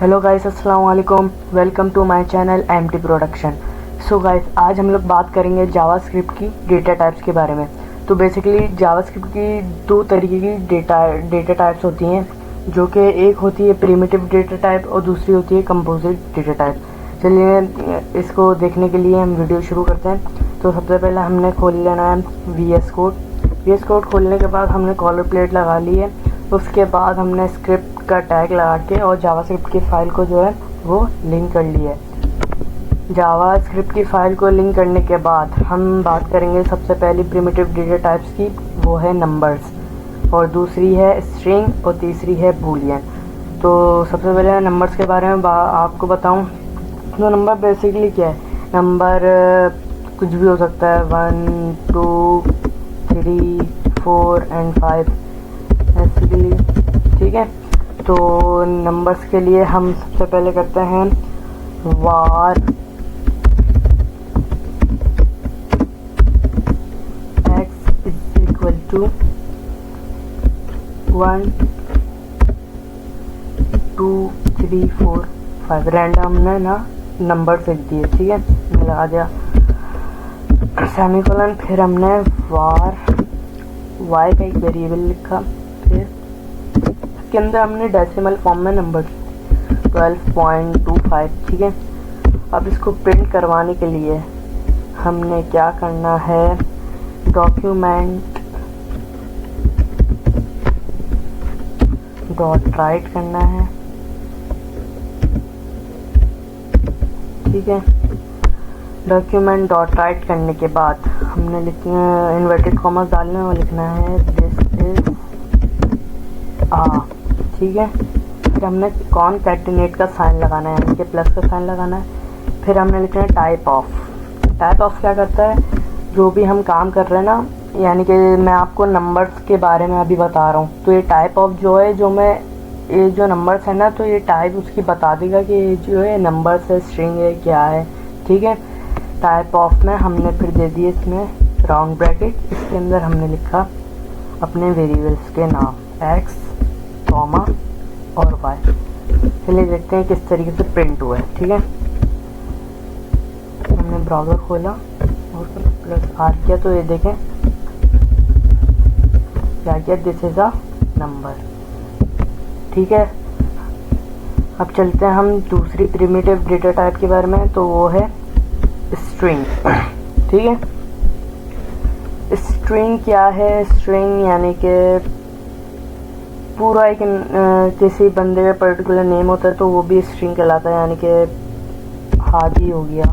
Hello guys, अस्सलाम वालेकुम। Welcome to my channel MT production. So guys, आज हम लोग बात करेंगे जावास्क्रिप्ट की डेटा टाइप्स के बारे में। तो बेसिकली जावास्क्रिप्ट की दो तरीके की डेटा टाइप्स होती हैं, जो कि एक होती है प्रिमिटिव डेटा टाइप और दूसरी होती है कंपोजिट डेटा टाइप। चलिए इसको देखने के लिए हम वीडियो शुरू करते हैं। तो सबसे पहले हमने खोल लेना है VS कोड खोलने के बाद हमने कॉलर प्लेट लगा ली है। उसके बाद हमने स्क्रिप्ट का टैग लगा के और जावास्क्रिप्ट की फ़ाइल को जो है वो लिंक कर ली है। जावास्क्रिप्ट की फ़ाइल को लिंक करने के बाद हम बात करेंगे सबसे पहली प्रिमिटिव डेटा टाइप्स की, वो है नंबर्स, और दूसरी है स्ट्रिंग और तीसरी है बूलियन। तो सबसे पहले नंबर्स के बारे में आपको बताऊं तो नंबर बेसिकली क्या है। नंबर कुछ भी हो सकता है, 1 2 3 4 एंड 5 बेसिकली, ठीक है। तो नंबर्स के लिए हम सबसे पहले करते हैं var x is equal to 1 2 3 4 5। Random हमने ना नंबर लिख दिए, ठीक है, मैंने लगा दिया सेमीकोलन। फिर हमने var y का एक वेरिएबल लिखा, फिर इसके अंदर हमने डेसिमल फॉर्म में नंबर 12.25, ठीक है। अब इसको प्रिंट करवाने के लिए हमने क्या करना है, डॉक्यूमेंट डॉट राइट करना है, ठीक है। डॉक्यूमेंट डॉट राइट करने के बाद हमने लिखना इन्वर्टेड कॉमर्स डालने और लिखना है दिस इज ठीक है। फिर हमने कॉनकैटिनेट का साइन लगाना है, यानी कि प्लस का साइन लगाना है। फिर हमने लिखना है टाइप ऑफ क्या करता है, जो भी हम काम कर रहे हैं ना, यानी कि मैं आपको नंबर्स के बारे में अभी बता रहा हूँ, तो ये टाइप ऑफ जो है, ये जो नंबर्स है ना, तो ये टाइप उसकी बता देगा कि ये जो है नंबर्स है, स्ट्रिंग है, क्या है, ठीक है। टाइप ऑफ में हमने फिर दे दिए इसमें राउंड ब्रैकेट, इसके अंदर हमने लिखा अपने वेरिएबल्स के नाम x, कॉमा और y। चलिए देखते हैं किस तरीके से प्रिंट हुआ है, ठीक है। हमने ब्राउज़र खोला और प्लस आर किया, तो ये देखें क्या किया, दिस इज अ नंबर, ठीक है। अब चलते हैं हम दूसरी प्रिमिटिव डेटा टाइप के बारे में, तो वो है स्ट्रिंग, ठीक है। स्ट्रिंग क्या है, स्ट्रिंग यानी कि पूरा एक किसी बंदे का पर्टिकुलर नेम होता है, तो वो भी स्ट्रिंग कहलाता है, यानी कि हादी हो गया,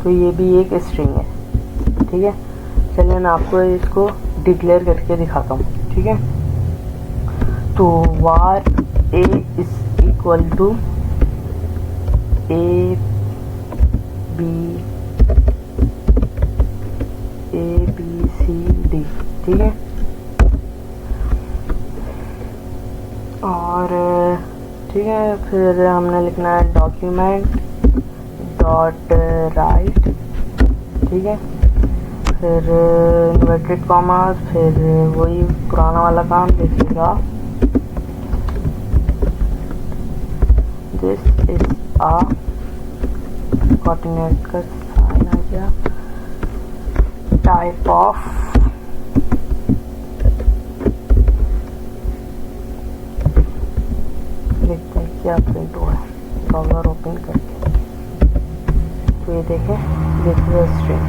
तो ये भी एक स्ट्रिंग है, ठीक है। चलिए मैं आपको इसको डिक्लेयर करके दिखाता हूँ, ठीक है। तो var a is equal to a b c d, ठीक है। और ठीक है, फिर हमने लिखना है डॉक्यूमेंट डॉट राइट, ठीक है। फिर इन्वर्टेड कॉमास, फिर वही पुराना वाला काम देखिएगा, दिस इज आ कोऑर्डिनेट का साइन आ गया, टाइप ऑफ देखते हैं क्या प्रिंट हुआ है, ब्राउज़र ओपन करके। तो ये देखें, दिस इज अ स्ट्रिंग,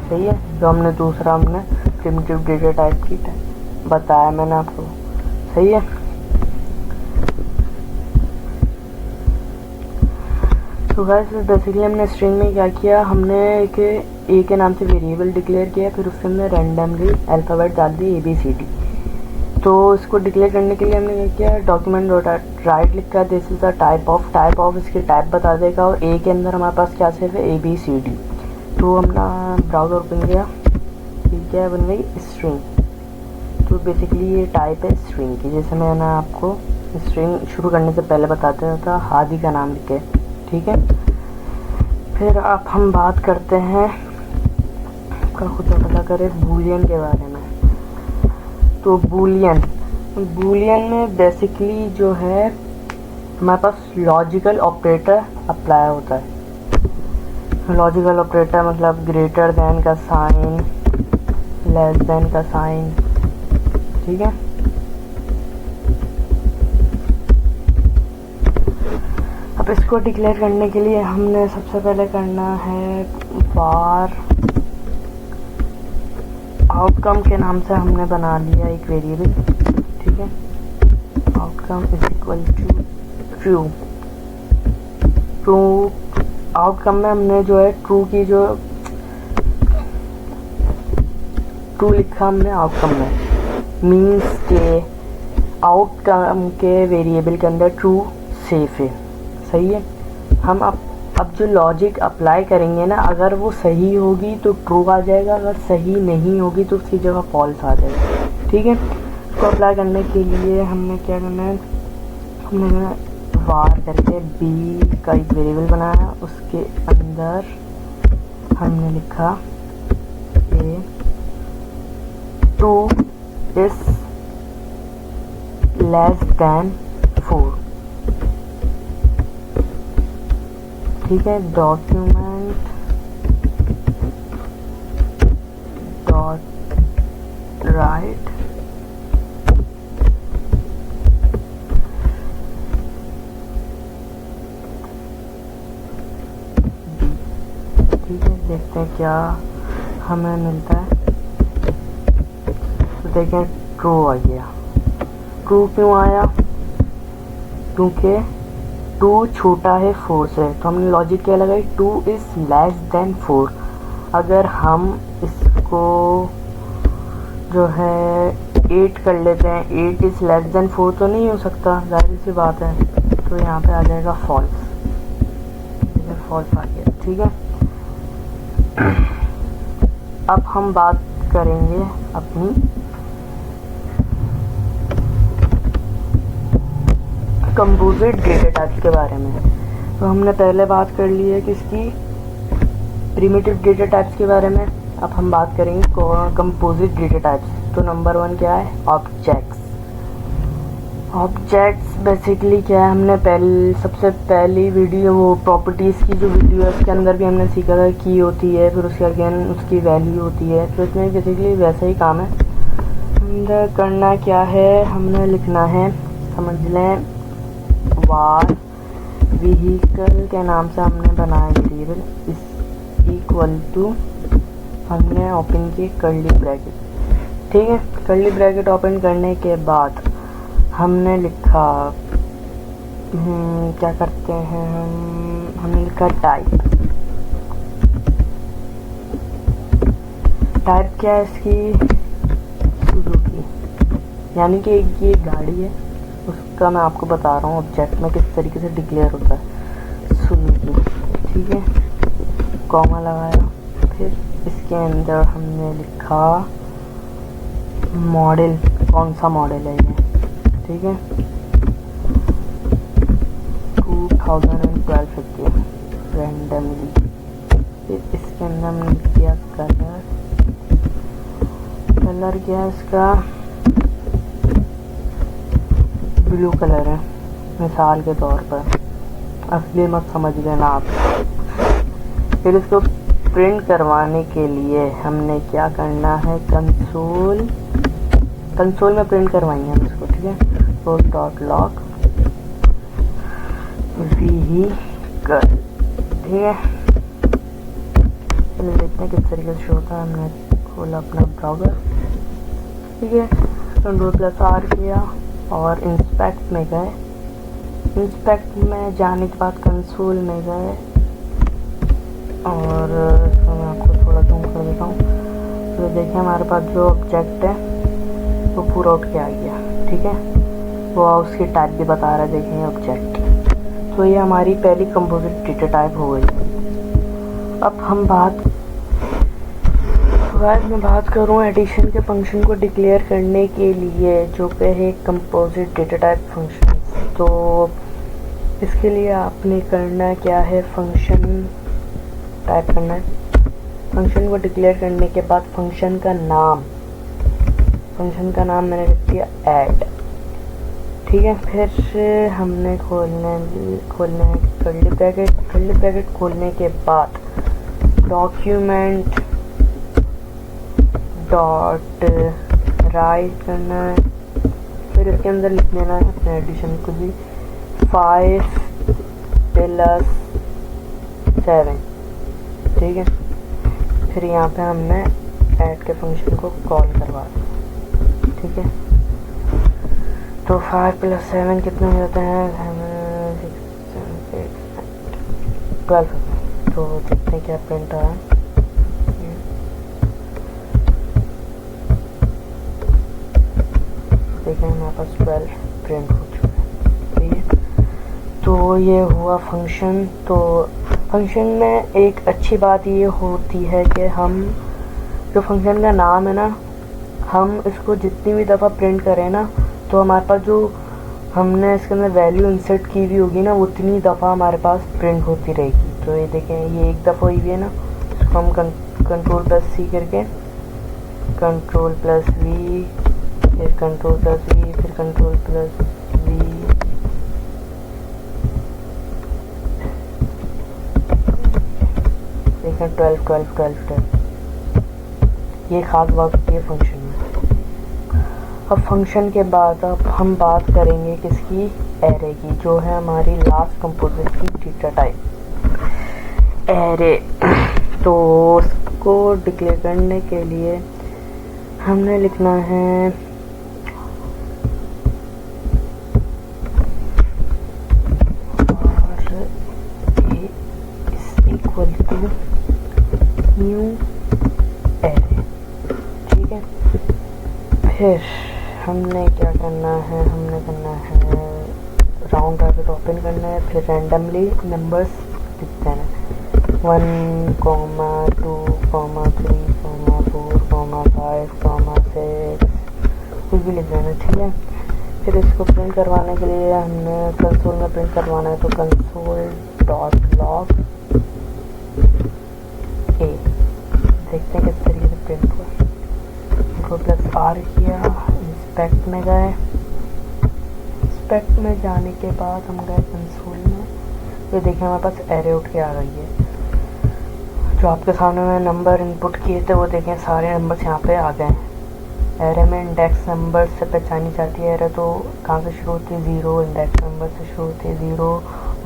सही है। जो हमने दूसरा प्रिमिटिव डेटा टाइप की बताया मैंने आपको, सही है। तो गाइस बेसिकली हमने स्ट्रिंग में क्या किया, हमने ए के नाम से वेरिएबल डिक्लेयर किया, फिर उसके अंदर रैंडमली अल्फ़ाबेट डाल दिए ABCD। तो इसको डिक्लेयर करने के लिए हमने क्या किया, डॉक्यूमेंट डॉट राइट लिखा, this is the type of इसकी टाइप बता देगा, और ए के अंदर हमारे पास क्या सिर्फ है ABCD। तो हमने ब्राउज़र ओपन किया, ठीक है, बन गई स्ट्रिंग। तो बेसिकली ये टाइप है स्ट्रिंग की, जैसे मैंने आपको स्ट्रिंग शुरू करने से पहले बताते था, हादी का नाम लिखे, ठीक है। फिर अब हम बात करते हैं, का खुद पता करें, बूलियन के बारे में। तो बूलियन में बेसिकली जो है हमारे पास लॉजिकल ऑपरेटर अप्लाई होता है। लॉजिकल ऑपरेटर मतलब ग्रेटर देन का साइन, लेस देन का साइन, ठीक है। अब इसको डिक्लेयर करने के लिए हमने सबसे पहले करना है var आउटकम के नाम से हमने बना लिया एक वेरिएबल, ठीक है। Outcome is equal to true. True outcome में हमने जो है ट्रू की जो ट्रू लिखा हमने आउटकम में, मीन्स के आउटकम के वेरिएबल के अंदर ट्रू सेफ है, सही है। हम अब जो लॉजिक अप्लाई करेंगे ना, अगर वो सही होगी तो ट्रू आ जाएगा, अगर सही नहीं होगी तो उसकी जगह फॉल्स आ जाएगा, ठीक है। इसको अप्लाई करने के लिए हमने क्या करना है, हमने var करके b का एक वेरिएबल बनाया, उसके अंदर हमने लिखा कि ट्रू इज लेस देन 4, ठीक है। डॉक्यूमेंट डॉट राइट ठीक है, देखते हैं क्या हमें मिलता है। तो देखें ट्रू आ गया। ट्रू क्यों आया? क्योंकि 2 छोटा है 4 से, तो हमने लॉजिक क्या लगाई, 2 इज़ लेस देन 4। अगर हम इसको जो है 8 कर लेते हैं, 8 इज़ लेस देन 4 तो नहीं हो सकता, जाहिर सी बात है। तो यहाँ पे आ जाएगा फॉल्स, फॉल्स आ गया, ठीक है। अब हम बात करेंगे अपनी कंपोजिट डेटा टाइप्स के बारे में। तो हमने पहले बात कर ली है किसकी, प्रिमिटिव डेटा टाइप्स के बारे में। अब हम बात करेंगे कंपोजिट डेटा टाइप्स। तो नंबर 1 क्या है, ऑब्जेक्ट्स। ऑब्जेक्ट्स बेसिकली क्या है, हमने सबसे पहली वीडियो वो प्रॉपर्टीज़ की जो वीडियो है उसके अंदर भी हमने सीखा था की होती है, फिर उसके अगेन उसकी वैल्यू होती है। तो इसमें बेसिकली वैसा ही काम है। अंदर करना क्या है, हमने लिखना है, समझ लें, var व्हीकल के नाम से हमने बनाया वेरिएबल इस इक्वल टू, हमने ओपन की कर्ली ब्रैकेट, ठीक है। कर्ली ब्रैकेट ओपन करने के बाद हमने लिखा क्या करते हैं हमने लिखा टाइप। टाइप क्या है इसकी, सुजुकी, यानी कि ये गाड़ी है, उसका मैं आपको बता रहा हूँ ऑब्जेक्ट में किस तरीके से डिक्लेयर होता है, सुजुकी, ठीक है। कॉमा लगाया, फिर इसके अंदर हमने लिखा मॉडल, कौन सा मॉडल है ये, ठीक है। 2012 लिखिए रैंडमली। फिर इसके अंदर हमने किया कलर, कलर क्या है इसका, ब्लू कलर है मिसाल के तौर पर, असली मत समझ लेना आप। फिर इसको प्रिंट करवाने के लिए हमने क्या करना है, कंसोल में प्रिंट करवाएंगे हम इसको, ठीक है। तो डॉट लॉग व्हीकल, ठीक है। चलिए देखते हैं किस तरीके से शो होता है। हमने खोला अपना ब्राउज़र, ठीक है, Ctrl+R किया और इंस्पेक्ट में गए। इंस्पेक्ट में जाने के बाद कंसोल में गए और मैं आपको थोड़ा जूम कर देता हूँ। तो देखिए हमारे पास जो ऑब्जेक्ट है वो पूरा उठ के आ गया, ठीक है। वो उसकी टाइप भी बता रहा है, देखें ऑब्जेक्ट। तो ये हमारी पहली कंपोजिट डेटा टाइप हो गई। अब हम मैं बात करूँ एडिशन के फंक्शन को डिक्लेयर करने के लिए जो कि है कंपोजिट डेटा टाइप फंक्शन। तो इसके लिए आपने करना क्या है, फंक्शन टाइप करना है। फंक्शन को डिक्लेयर करने के बाद फंक्शन का नाम मैंने लिख दिया ऐड, ठीक है। फिर हमने खोलना कर्ली ब्रैकेट खोलने के बाद डॉक्यूमेंट डॉट राइट करना है। फिर इसके अंदर लिख देना है अपने एडिशन को भी 5 + 7, ठीक है। फिर यहाँ पे हमने ऐड के फंक्शन को कॉल करवा दिया, ठीक है। तो 5 + 7 कितने हो जाते हैं? 12। तो देखते हैं क्या प्रिंट आ रहा है। देखें हमारे पास 12 प्रिंट हो चुका है, ठीक है। तो ये हुआ फंक्शन। तो फंक्शन में एक अच्छी बात ये होती है कि हम जो फंक्शन का नाम है ना, हम इसको जितनी भी दफ़ा प्रिंट करें ना, तो हमारे पास जो हमने इसके अंदर वैल्यू इंसर्ट की हुई होगी ना, उतनी दफ़ा हमारे पास प्रिंट होती रहेगी। तो ये देखें, ये एक दफ़ा हुई है ना, इसको हम Ctrl+C करके Ctrl+V, फिर Ctrl+V, फिर Ctrl+V, देखें 12 12 12 12। ये खास बात होती है फंक्शन में। अब फंक्शन के बाद अब हम बात करेंगे किसकी? एरे की, जो है हमारी last composite key data type array. तो उसको डिक्लेयर करने के लिए हमने लिखना है न्यू एरे, ठीक है। फिर हमने क्या करना है? हमने करना है राउंड ब्रैकेट ओपन करना है, फिर रैंडमली नंबर्स लिख देना है 1, 2, 3, 4, 5, 6, कुछ भी लिख देना, ठीक है। फिर इसको प्रिंट करवाने के लिए हमने कंसोल में प्रिंट करवाना है, तो console.log A। देखते हैं किस तरीके से प्रिंट हुआ। Ctrl+R किया, इंस्पेक्ट में गए। इंस्पेक्ट में जाने के बाद हम गए कंसोल में। ये देखिए हमारे पास एरे उठ के आ गई है। जो आपके सामने में नंबर इनपुट किए थे, वो देखें सारे नंबर्स यहाँ पे आ गए हैं। एरे में इंडेक्स नंबर से पहचानी जाती है एरे। तो कहाँ से शुरू होती है? 0 इंडेक्स नंबर से शुरू होती है, 0,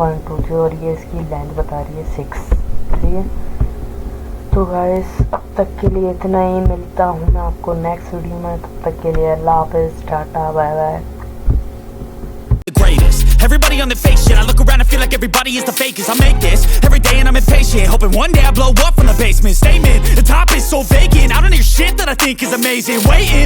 1, 2, 3, और ये इसकी लेंथ बता रही है 6, ठीक है। तो गाइस अब तक के लिए इतना ही। मिलता हूँ मैं आपको नेक्स्ट वीडियो में। तब तक के लिए अल्लाह हाफ़िज़, टाटा, bye bye. Everybody on the fake shit. I look around and feel like everybody is the fakest. I make this every day and I'm impatient, hoping one day I blow up from the basement. Statement, the top is so vacant. I don't hear shit that I think is amazing. Waiting